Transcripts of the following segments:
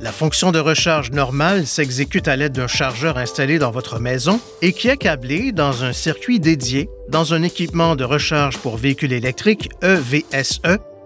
La fonction de recharge normale s'exécute à l'aide d'un chargeur installé dans votre maison et qui est câblé dans un circuit dédié dans un équipement de recharge pour véhicules électriques EVSE,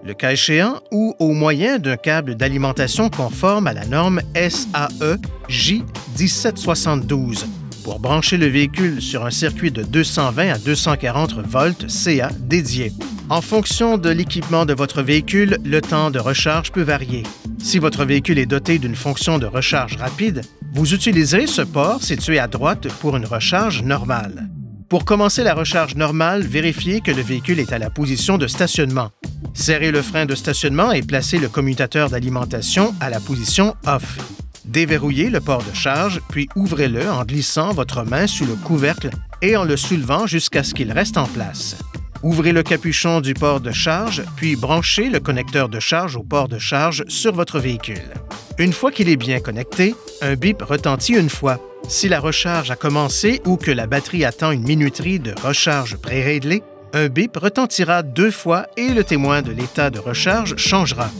le cas échéant, ou au moyen d'un câble d'alimentation conforme à la norme SAE J1772 pour brancher le véhicule sur un circuit de 220 à 240 volts CA dédié. En fonction de l'équipement de votre véhicule, le temps de recharge peut varier. Si votre véhicule est doté d'une fonction de recharge rapide, vous utiliserez ce port situé à droite pour une recharge normale. Pour commencer la recharge normale, vérifiez que le véhicule est à la position de stationnement. Serrez le frein de stationnement et placez le commutateur d'alimentation à la position off. Déverrouillez le port de charge, puis ouvrez-le en glissant votre main sous le couvercle et en le soulevant jusqu'à ce qu'il reste en place. Ouvrez le capuchon du port de charge, puis branchez le connecteur de charge au port de charge sur votre véhicule. Une fois qu'il est bien connecté, un bip retentit une fois. Si la recharge a commencé ou que la batterie attend une minuterie de recharge pré-réglée, un bip retentira 2 fois et le témoin de l'état de recharge changera.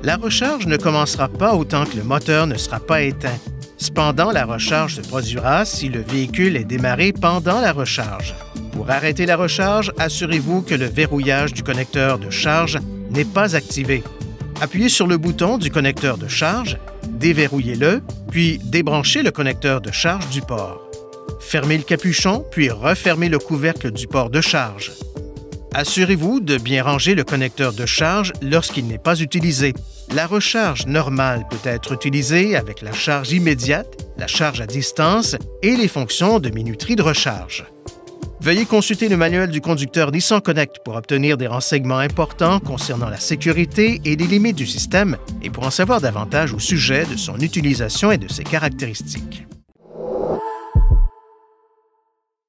La recharge ne commencera pas autant que le moteur ne sera pas éteint. Cependant, la recharge se produira si le véhicule est démarré pendant la recharge. Pour arrêter la recharge, assurez-vous que le verrouillage du connecteur de charge n'est pas activé. Appuyez sur le bouton du connecteur de charge, déverrouillez-le, puis débranchez le connecteur de charge du port. Fermez le capuchon, puis refermez le couvercle du port de charge. Assurez-vous de bien ranger le connecteur de charge lorsqu'il n'est pas utilisé. La recharge normale peut être utilisée avec la charge immédiate, la charge à distance et les fonctions de minuterie de recharge. Veuillez consulter le manuel du conducteur Nissan Connect pour obtenir des renseignements importants concernant la sécurité et les limites du système et pour en savoir davantage au sujet de son utilisation et de ses caractéristiques.